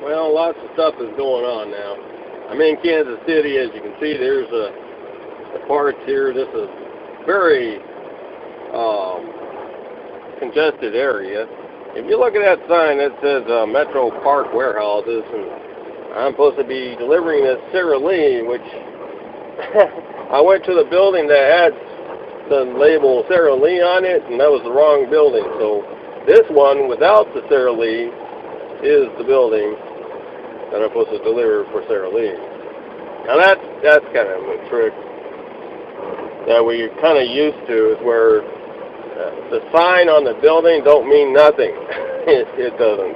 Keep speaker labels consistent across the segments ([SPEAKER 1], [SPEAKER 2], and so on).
[SPEAKER 1] Well, lots of stuff is going on now. I'm in Kansas City. As you can see, there's the parts here. This is very congested area. If you look at that sign that says Metro Park Warehouses, and I'm supposed to be delivering this Sara Lee, which I went to the building that had the label Sara Lee on it, and that was the wrong building. So this one without the Sara Lee is the building that I'm supposed to deliver for Sara Lee. Now that's kind of a trick that we're kind of used to, is where the sign on the building don't mean nothing. It doesn't.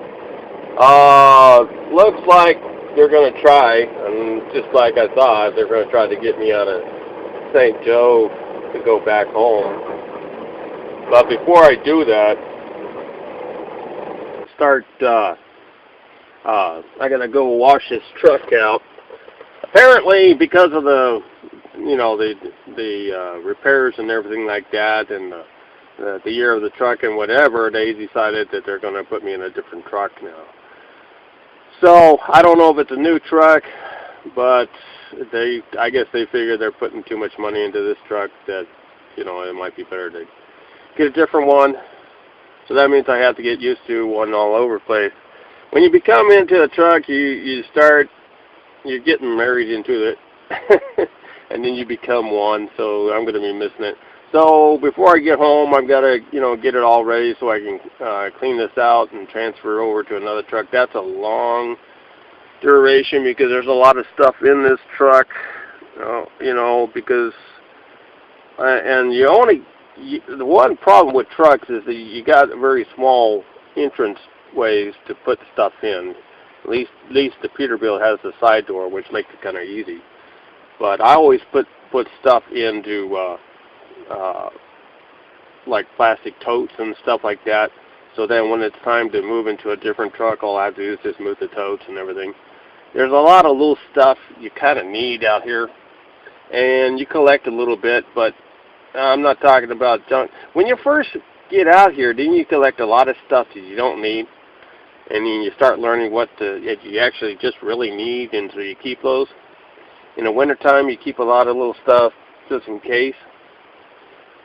[SPEAKER 1] Looks like they're going to try, and just like I thought, they're going to try to get me out of St. Joe to go back home. But before I do that, I gotta go wash this truck out. Apparently, because of the repairs and everything like that, and the year of the truck and whatever, they decided that they're gonna put me in a different truck now. So I don't know if it's a new truck, but I guess they figure they're putting too much money into this truck, that it might be better to get a different one. So that means I have to get used to one all over the place. When you become into a truck, you're getting married into it, and then you become one. So I'm going to be missing it. So before I get home, I've got to get it all ready so I can clean this out and transfer over to another truck. That's a long duration because there's a lot of stuff in this truck, because the one problem with trucks is that you got very small entrance ways to put stuff in. At least the Peterbilt has the side door, which makes it kind of easy. But I always put stuff into like plastic totes and stuff like that. So then when it's time to move into a different truck, all I have to do is just move the totes and everything. There's a lot of little stuff you kind of need out here, and you collect a little bit, but I'm not talking about junk. When you first get out here, then you collect a lot of stuff that you don't need, and then you start learning what you actually just really need, and so you keep those. In the wintertime, you keep a lot of little stuff just in case.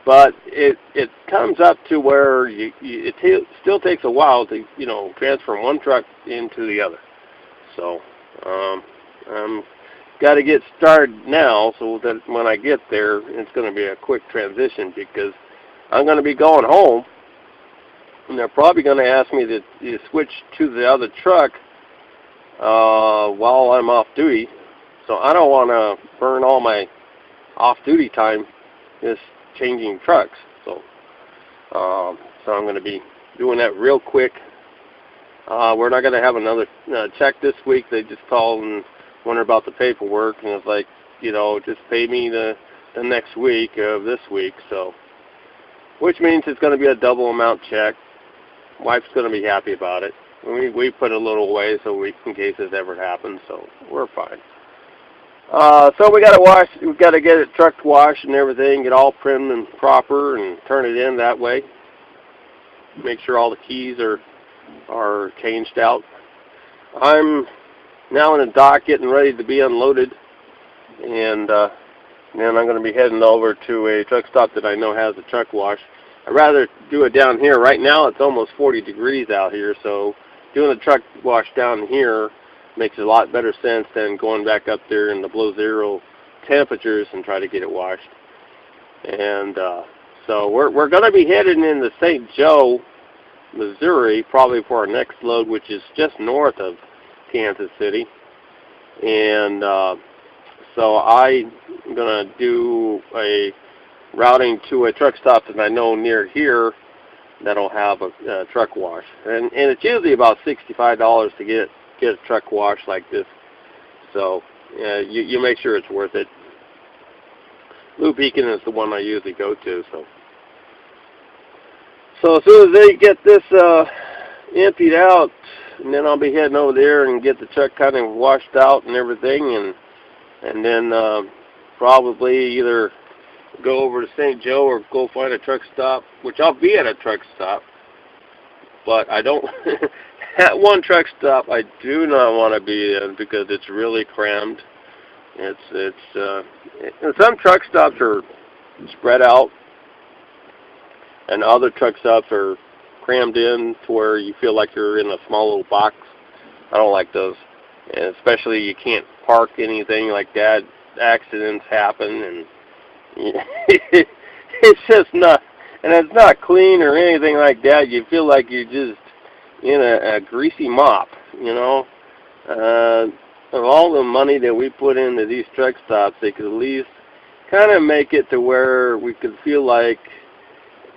[SPEAKER 1] But it comes up to where it still takes a while to transfer one truck into the other. So got to get started now, so that when I get there, it's going to be a quick transition, because I'm going to be going home, and they're probably going to ask me to switch to the other truck while I'm off duty. So I don't want to burn all my off-duty time just changing trucks. So I'm going to be doing that real quick. We're not going to have another check this week. They just called and wonder about the paperwork, and it's like, just pay me the next week of this week. So, which means it's going to be a double amount check. Wife's going to be happy about it. We put a little away in case this ever happens. So we're fine. So we got to get it truck washed and everything, get all prim and proper, and turn it in that way. Make sure all the keys are changed out. I'm now in the dock getting ready to be unloaded, and then I'm going to be heading over to a truck stop that I know has a truck wash. I'd rather do it down here. Right now it's almost 40 degrees out here, so doing a truck wash down here makes a lot better sense than going back up there in the below zero temperatures and try to get it washed. And so we're going to be heading into St. Joe, Missouri, probably for our next load, which is just north of Kansas City. And so I'm going to do a routing to a truck stop that I know near here that'll have a truck wash. And it's usually about $65 to get a truck wash like this. So you make sure it's worth it. Lou Beacon is the one I usually go to. So as soon as they get this emptied out, and then I'll be heading over there and get the truck kind of washed out and everything, and then probably either go over to St. Joe or go find a truck stop, which I'll be at a truck stop, but I don't. At one truck stop I do not want to be in because it's really crammed. And some truck stops are spread out, and other truck stops are crammed in to where you feel like you're in a small little box. I don't like those, and especially you can't park anything like that. Accidents happen, and it's just not, and it's not clean or anything like that. You feel like you're just in a greasy mop, you know. Of all the money that we put into these truck stops, they could at least kind of make it to where we could feel like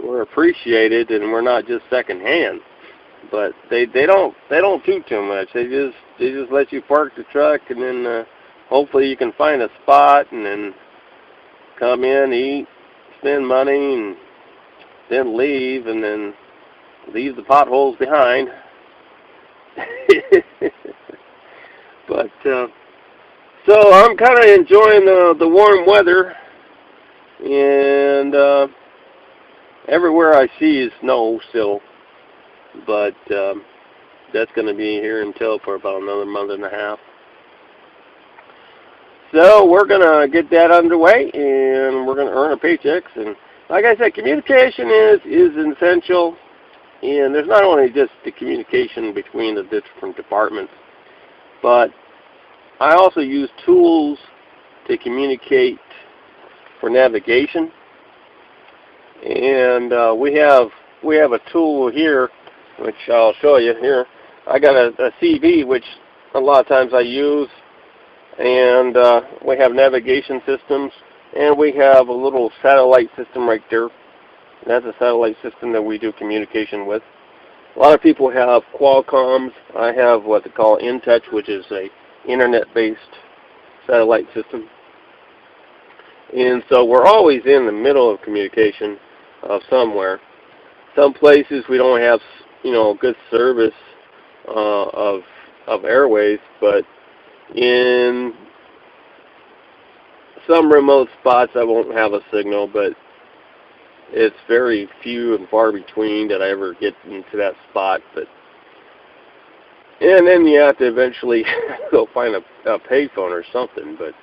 [SPEAKER 1] we're appreciated and we're not just secondhand. But they don't do too much. They just let you park the truck, and then hopefully you can find a spot and then come in, eat, spend money, and then leave, and then leave the potholes behind. But so I'm kind of enjoying the warm weather, and everywhere I see is snow still, but that's going to be here until for about another month and a half. So we're going to get that underway, and we're going to earn our paychecks. And like I said, communication is essential, and there's not only just the communication between the different departments, but I also use tools to communicate for navigation. And we have a tool here, which I'll show you here. I got a CV, which a lot of times I use, and we have navigation systems, and we have a little satellite system right there. That's a satellite system that we do communication with. A lot of people have Qualcomms. I have what they call InTouch, which is a internet-based satellite system. And so we're always in the middle of communication somewhere. Some places we don't have, good service of airways, but in some remote spots I won't have a signal, but it's very few and far between that I ever get into that spot. And then you have to eventually go find a payphone or something, but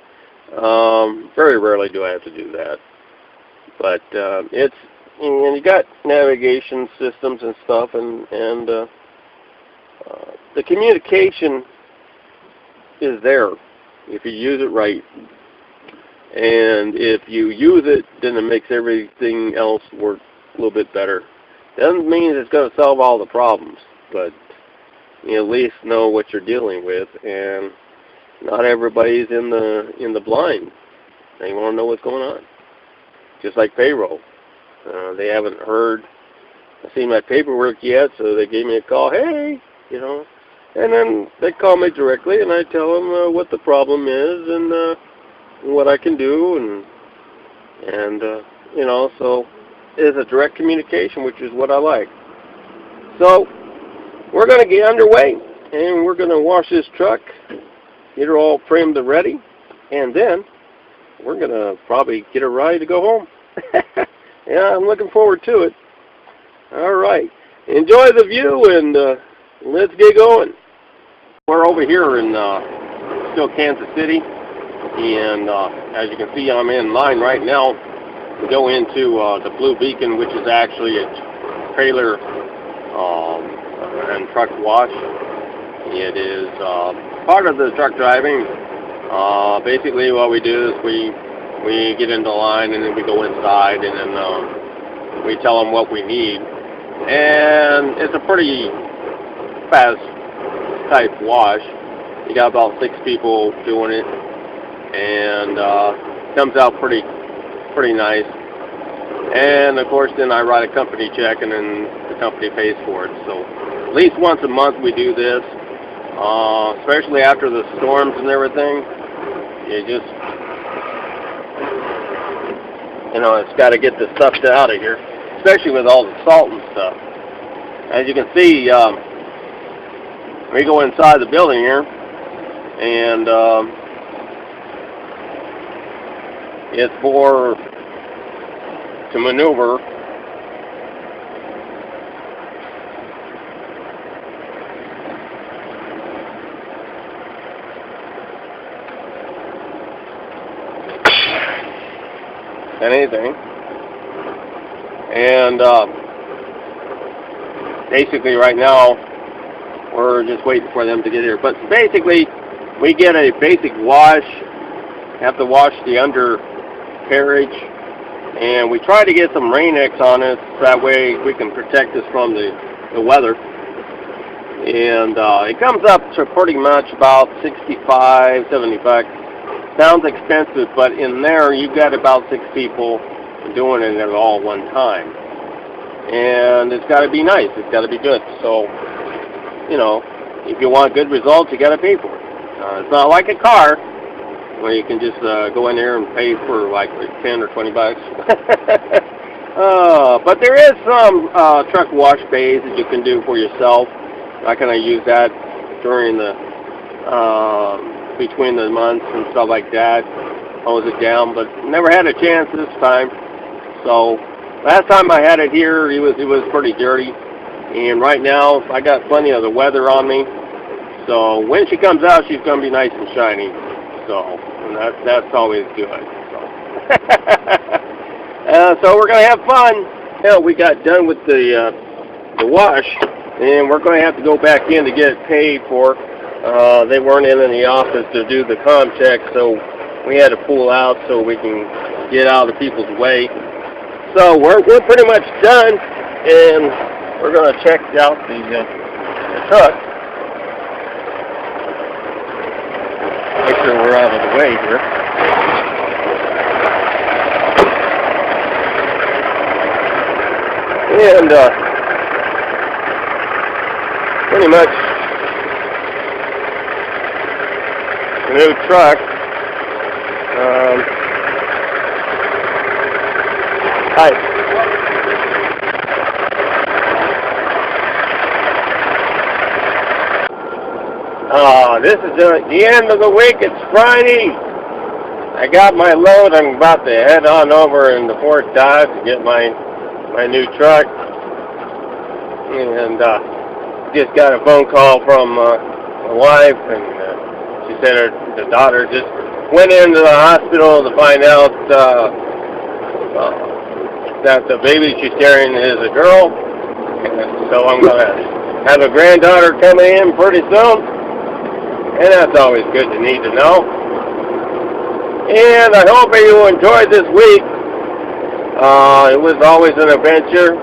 [SPEAKER 1] very rarely do I have to do that. But you got navigation systems and stuff, and the communication is there if you use it right. And if you use it, then it makes everything else work a little bit better. Doesn't mean it's going to solve all the problems, but you at least know what you're dealing with. And not everybody's in the blind. They want to know what's going on. Just like payroll, they haven't seen my paperwork yet, so they gave me a call. Hey, and then they call me directly, and I tell them what the problem is and what I can do, and so it's a direct communication, which is what I like. So we're going to get underway, and we're going to wash this truck, get her all primed and ready, and then we're going to probably get a ride to go home. Yeah, I'm looking forward to it. All right. Enjoy the view, and let's get going. We're over here in still Kansas City, and as you can see, I'm in line right now to go into the Blue Beacon, which is actually a trailer and truck wash. It is part of the truck driving. Basically what we do is we get into line, and then we go inside, and then we tell them what we need. And it's a pretty fast type wash. You got about 6 people doing it, and comes out pretty nice. And of course then I write a company check, and then the company pays for it. So at least once a month we do this, especially after the storms and everything. It's got to get the stuff out of here, especially with all the salt and stuff. As you can see, we go inside the building here, and it's for to maneuver. Anything, and basically right now we're just waiting for them to get here. But basically, we get a basic wash. Have to wash the undercarriage, and we try to get some Rain-X on it, so that way we can protect us from the weather. And it comes up to pretty much about $65, $70. Sounds expensive, but in there you've got about 6 people doing it at all one time. And it's got to be nice. It's got to be good. So, you know, if you want good results, you got to pay for it. It's not like a car where you can just go in there and pay for like 10 or 20 bucks. But there is some truck wash bays that you can do for yourself. I kind of use that during the between the months and stuff like that. Hose it down, but never had a chance this time. So last time I had it here, it was pretty dirty. And right now, I got plenty of the weather on me. So when she comes out, she's going to be nice and shiny. So and that's always good. So, so we're going to have fun. Hell, we got done with the wash, and we're going to have to go back in to get paid for. They weren't in the office to do the comm check, so we had to pull out so we can get out of people's way. So we're pretty much done, and we're going to check out the truck. Make sure we're out of the way here. And pretty much the new truck. Hi. This is the end of the week. It's Friday. I got my load. I'm about to head on over in the Fort Dodge to get my new truck. And just got a phone call from my wife, and she said the daughter just went into the hospital to find out that the baby she's carrying is a girl. So I'm going to have a granddaughter coming in pretty soon. And that's always good to need to know. And I hope you enjoyed this week. It was always an adventure.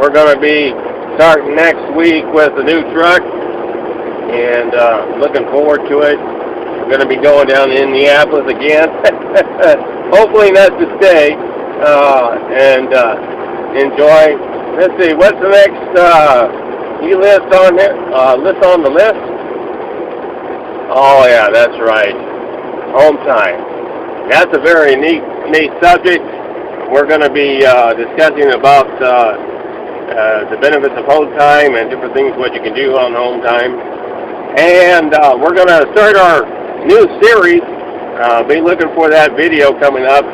[SPEAKER 1] We're going to be starting next week with a new truck. And looking forward to it. We're going to be going down to Indianapolis again. Hopefully not to stay. And enjoy. Let's see, what's the next list on there? List on the list? Oh yeah, that's right. Home time. That's a very neat subject. We're going to be discussing about the benefits of home time and different things what you can do on home time. And we're going to start our new series. Be looking for that video coming up.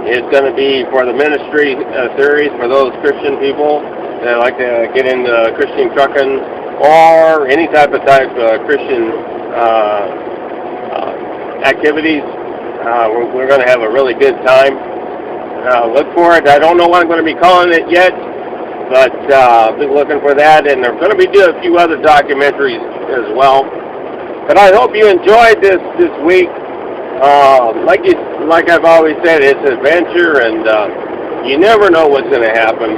[SPEAKER 1] It's going to be for the ministry series for those Christian people that like to get into Christian trucking or any type of Christian activities. We're going to have a really good time. Look for it. I don't know what I'm going to be calling it yet, but be looking for that. And they're going to be doing a few other documentaries as well. But I hope you enjoyed this week. Like I've always said, it's an adventure, and you never know what's going to happen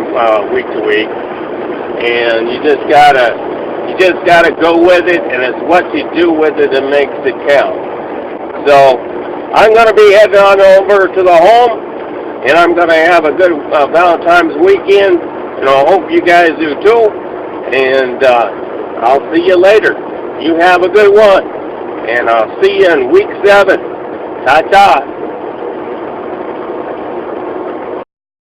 [SPEAKER 1] week to week. And you just gotta go with it, and it's what you do with it that makes it count. So I'm going to be heading on over to the home, and I'm going to have a good Valentine's weekend, and I hope you guys do too. And I'll see you later. You have a good one, and I'll see you in week 7. Ta-ta.